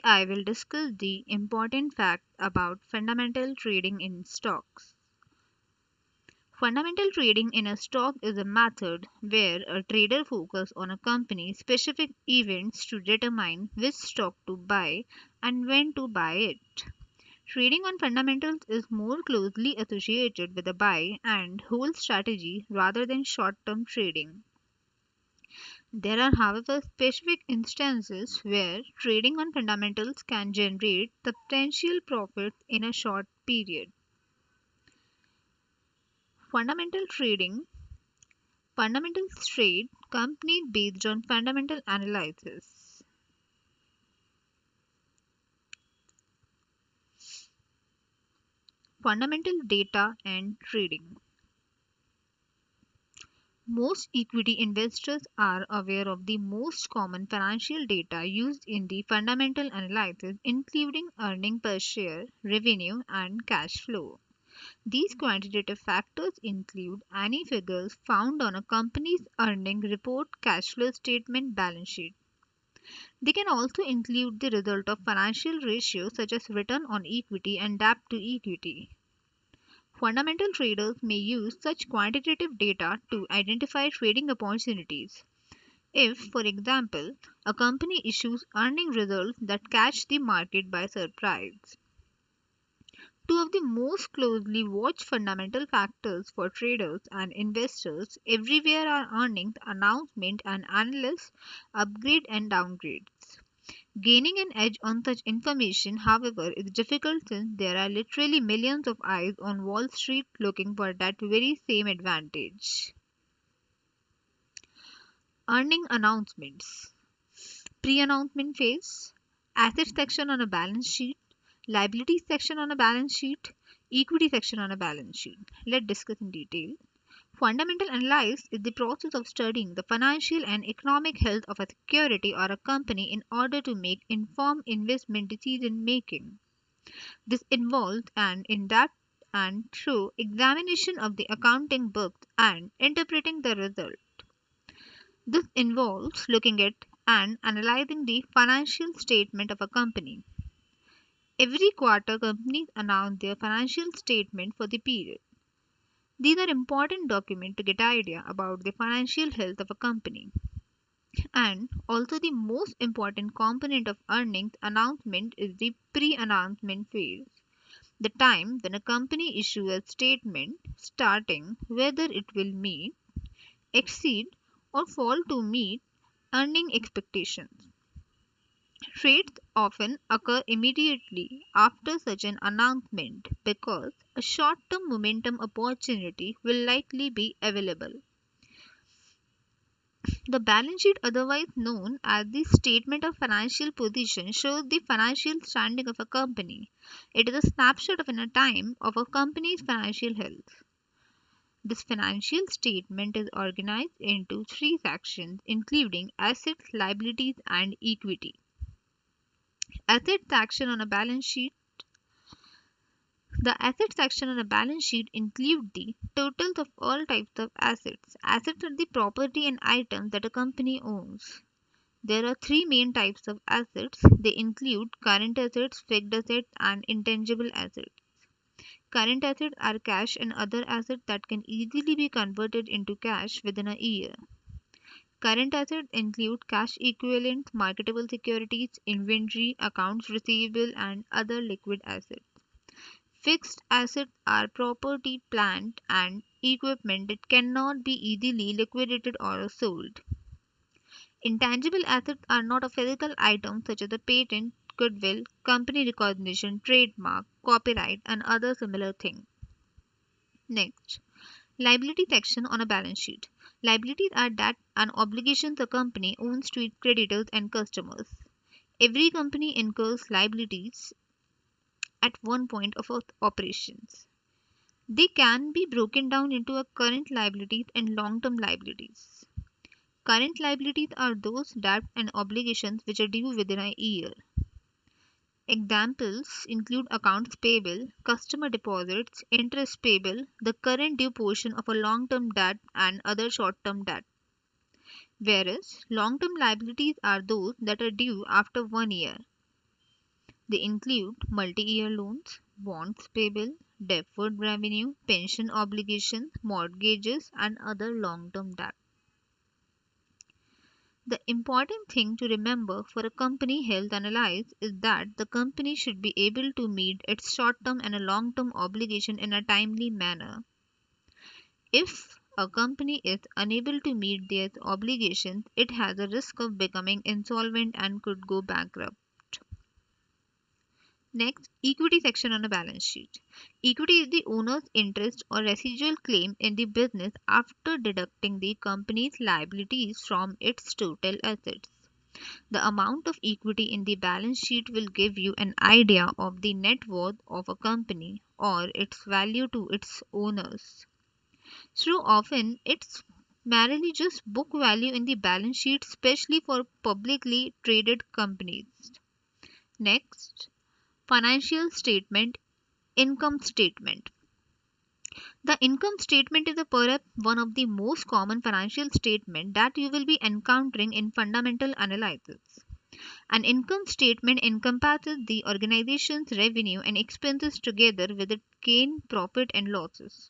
I will discuss the important fact about fundamental trading in stocks. Fundamental trading in a stock is a method where a trader focuses on a company's specific events to determine which stock to buy and when to buy it. Trading on fundamentals is more closely associated with a buy and hold strategy rather than short term trading. There are, however, specific instances where trading on fundamentals can generate substantial profits in a short period. Fundamental trading Fundamentals trade companies based on fundamental analysis. Fundamental data and trading. Most equity investors are aware of the most common financial data used in the fundamental analysis, including earning per share, revenue, and cash flow. These quantitative factors include any figures found on a company's earning report, cash flow statement, balance sheet. They can also include the result of financial ratios such as return on equity and debt to equity. Fundamental traders may use such quantitative data to identify trading opportunities. If, for example, a company issues earning results that catch the market by surprise. Two of the most closely watched fundamental factors for traders and investors everywhere are earnings announcement and analysts' upgrade and downgrades. Gaining an edge on such information, however, is difficult since there are literally millions of eyes on Wall Street looking for that very same advantage. Earning announcements. Pre-announcement phase, asset section on a balance sheet, liability section on a balance sheet, equity section on a balance sheet. Let's discuss in detail. Fundamental analysis is the process of studying the financial and economic health of a security or a company in order to make informed investment decision making. This involves an in-depth and thorough examination of the accounting books and interpreting the result. This involves looking at and analyzing the financial statement of a company. Every quarter, companies announce their financial statement for the period. These are important documents to get idea about the financial health of a company. And also the most important component of earnings announcement is the pre-announcement phase. The time when a company issues a statement starting whether it will meet, exceed, or fall to meet earning expectations. Trades often occur immediately after such an announcement because a short term momentum opportunity will likely be available. The balance sheet, otherwise known as the statement of financial position, shows the financial standing of a company. It is a snapshot of in a time of a company's financial health. This financial statement is organized into three sections, including assets, liabilities, and equity. Asset section on a balance sheet. The asset section on a balance sheet include the totals of all types of assets. Assets are the property and items that a company owns. There are three main types of assets. They include current assets, fixed assets, and intangible assets. Current assets are cash and other assets that can easily be converted into cash within a year. Current assets include cash equivalents, marketable securities, inventory, accounts receivable, and other liquid assets. Fixed assets are property, plant, and equipment that cannot be easily liquidated or sold. Intangible assets are not a physical item such as a patent, goodwill, company recognition, trademark, copyright, and other similar things. Next, liability section on a balance sheet. Liabilities are debt and obligations a company owns to its creditors and customers. Every company incurs liabilities at one point of its operations. They can be broken down into a current liabilities and long-term liabilities. Current liabilities are those debts and obligations which are due within a year. Examples include accounts payable, customer deposits, interest payable, the current due portion of a long-term debt, and other short-term debt. Whereas long-term liabilities are those that are due after 1 year. They include multi-year loans, bonds payable, deferred revenue, pension obligations, mortgages, and other long-term debt. The important thing to remember for a company health analysis is that the company should be able to meet its short-term and a long-term obligation in a timely manner. If a company is unable to meet their obligations, it has a risk of becoming insolvent and could go bankrupt. Next, equity section on a balance sheet. Equity is the owner's interest or residual claim in the business after deducting the company's liabilities from its total assets. The amount of equity in the balance sheet will give you an idea of the net worth of a company or its value to its owners. So often, it's merely just book value in the balance sheet, especially for publicly traded companies. Next, financial statement, income statement. The income statement is perhaps one of the most common financial statement that you will be encountering in fundamental analysis. An income statement encompasses the organization's revenue and expenses together with its gain, profit, and losses.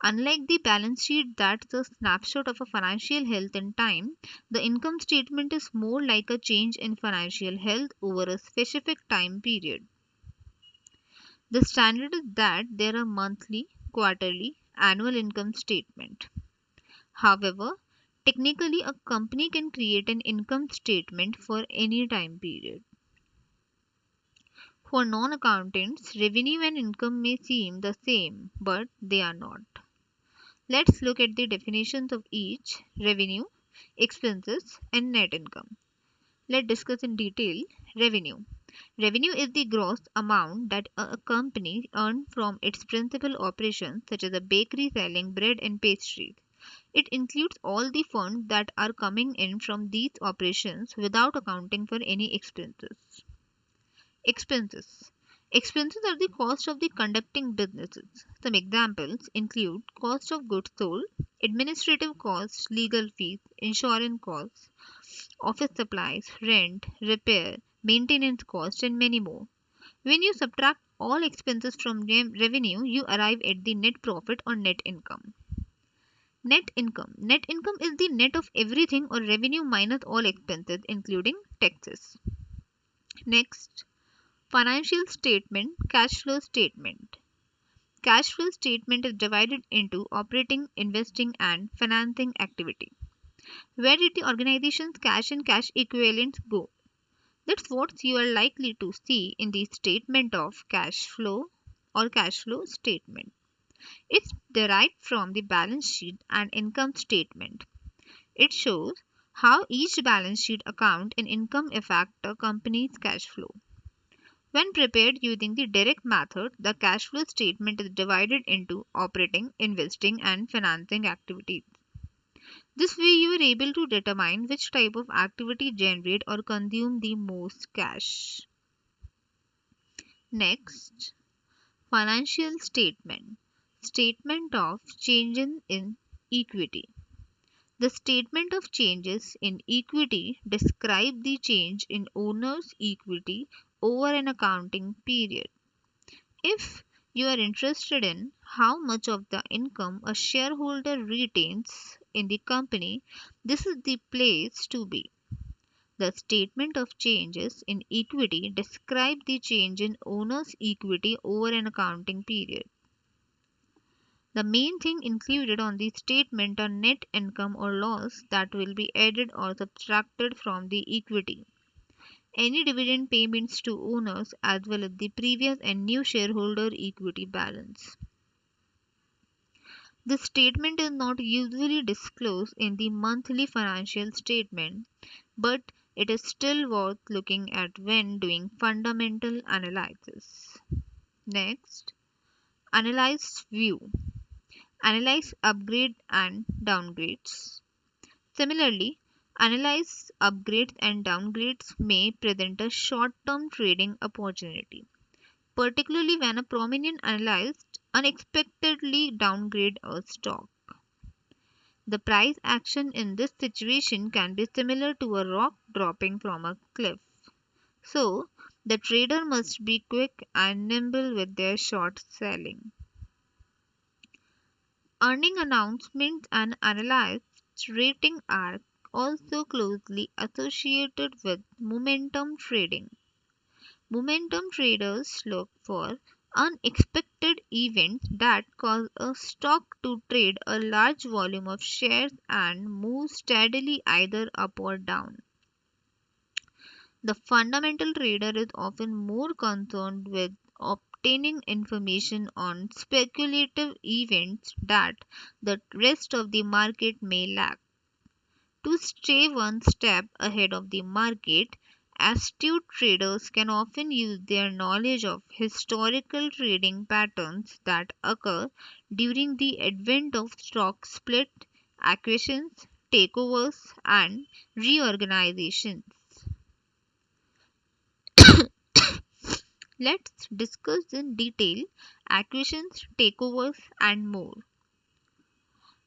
Unlike the balance sheet that's a snapshot of a financial health in time, the income statement is more like a change in financial health over a specific time period. The standard is that there are monthly, quarterly, annual income statement. However, technically a company can create an income statement for any time period. For non-accountants, revenue and income may seem the same, but they are not. Let's look at the definitions of each: revenue, expenses, and net income. Let's discuss in detail revenue. Revenue is the gross amount that a company earns from its principal operations, such as a bakery selling bread and pastries. It includes all the funds that are coming in from these operations without accounting for any expenses. Expenses. Expenses are the cost of the conducting businesses. Some examples include cost of goods sold, administrative costs, legal fees, insurance costs, office supplies, rent, repair, maintenance costs, and many more. When you subtract all expenses from revenue, you arrive at the net profit or net income. Net income. Net income is the net of everything or revenue minus all expenses, including taxes. Next, financial statement, cash flow statement. Cash flow statement is divided into operating, investing, and financing activity. Where did the organization's cash and cash equivalents go? That's what you are likely to see in the statement of cash flow or cash flow statement. It's derived from the balance sheet and income statement. It shows how each balance sheet account and income affect a company's cash flow. When prepared using the direct method, the cash flow statement is divided into operating, investing, and financing activities. This way, you are able to determine which type of activity generate or consume the most cash. Next, financial statement. Statement of changes in equity. The statement of changes in equity describe the change in owner's equity over an accounting period. If you are interested in how much of the income a shareholder retains in the company, this is the place to be. The statement of changes in equity describe the change in owner's equity over an accounting period. The main thing included on the statement are net income or loss that will be added or subtracted from the equity, any dividend payments to owners, as well as the previous and new shareholder equity balance. This statement is not usually disclosed in the monthly financial statement, but it is still worth looking at when doing fundamental analysis. Next, analyze view. Analyze upgrade and downgrades. Similarly, analyze upgrades and downgrades may present a short-term trading opportunity, particularly when a prominent analyst unexpectedly downgrade a stock. The price action in this situation can be similar to a rock dropping from a cliff. So, The trader must be quick and nimble with their short selling. Earning announcements and analyzed rating are also closely associated with momentum trading. Momentum traders look for unexpected events that cause a stock to trade a large volume of shares and move steadily either up or down. The fundamental trader is often more concerned with obtaining information on speculative events that the rest of the market may lack. To stay one step ahead of the market, astute traders can often use their knowledge of historical trading patterns that occur during the advent of stock split, acquisitions, takeovers, and reorganizations. Let's discuss in detail acquisitions, takeovers, and more.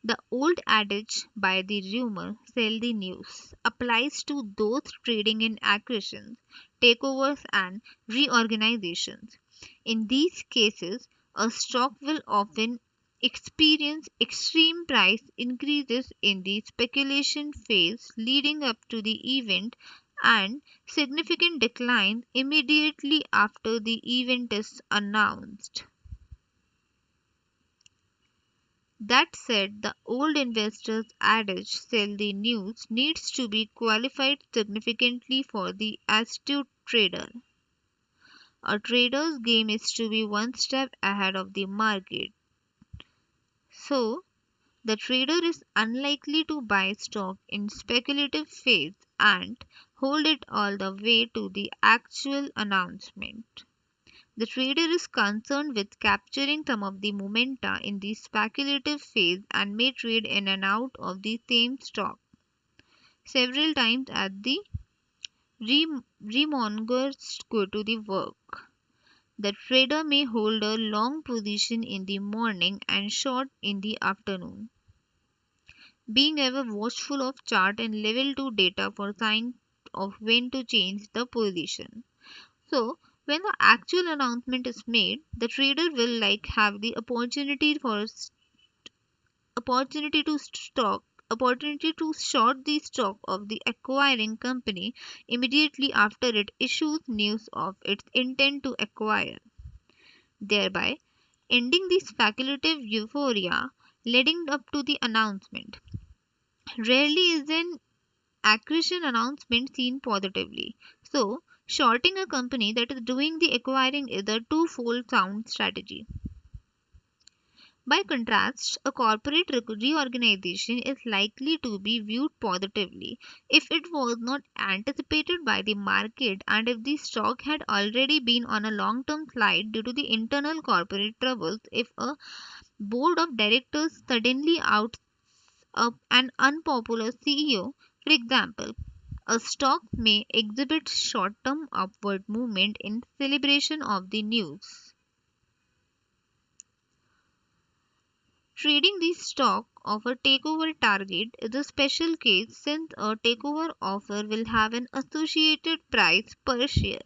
The old adage "buy the rumor, sell the news" applies to those trading in acquisitions, takeovers, and reorganizations. In these cases, a stock will often experience extreme price increases in the speculation phase leading up to the event and significant decline immediately after the event is announced. That said, the old investor's adage "sell the news" needs to be qualified significantly for the astute trader. A trader's game is to be one step ahead of the market. So, the trader is unlikely to buy stock in speculative phase and hold it all the way to the actual announcement. The trader is concerned with capturing some of the momenta in the speculative phase and may trade in and out of the same stock several times as the remongers go to the work. The trader may hold a long position in the morning and short in the afternoon, being ever watchful of chart and level 2 data for signs of when to change the position. So, when the actual announcement is made, the trader will have the opportunity to stock opportunity to short the stock of the acquiring company immediately after it issues news of its intent to acquire, thereby ending the speculative euphoria leading up to the announcement. Rarely is an acquisition announcement seen positively. So, shorting a company that is doing the acquiring is a twofold sound strategy. By contrast, a corporate reorganization is likely to be viewed positively if it was not anticipated by the market and if the stock had already been on a long term slide due to the internal corporate troubles. If a board of directors suddenly outs up an unpopular CEO, for example, a stock may exhibit short term upward movement in celebration of the news. Trading the stock of a takeover target is a special case since a takeover offer will have an associated price per share.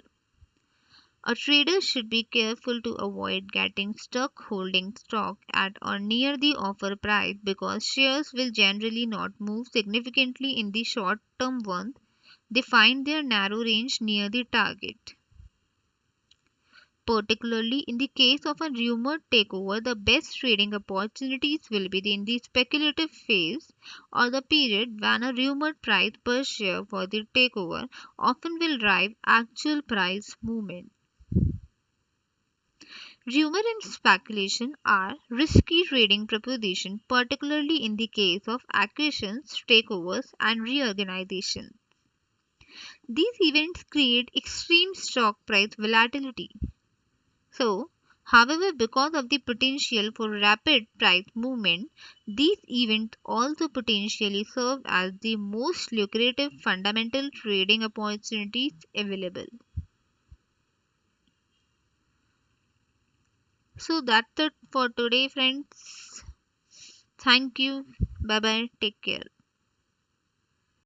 A trader should be careful to avoid getting stuck holding stock at or near the offer price because shares will generally not move significantly in the short term once they find their narrow range near the target. Particularly in the case of a rumored takeover, the best trading opportunities will be in the speculative phase or the period when a rumored price per share for the takeover often will drive actual price movement. Rumor and speculation are risky trading propositions, particularly in the case of acquisitions, takeovers, and reorganizations. These events create extreme stock price volatility. So, however, because of the potential for rapid price movement, these events also potentially serve as the most lucrative fundamental trading opportunities available. So that's it for today, friends. Thank you. Bye bye. Take care.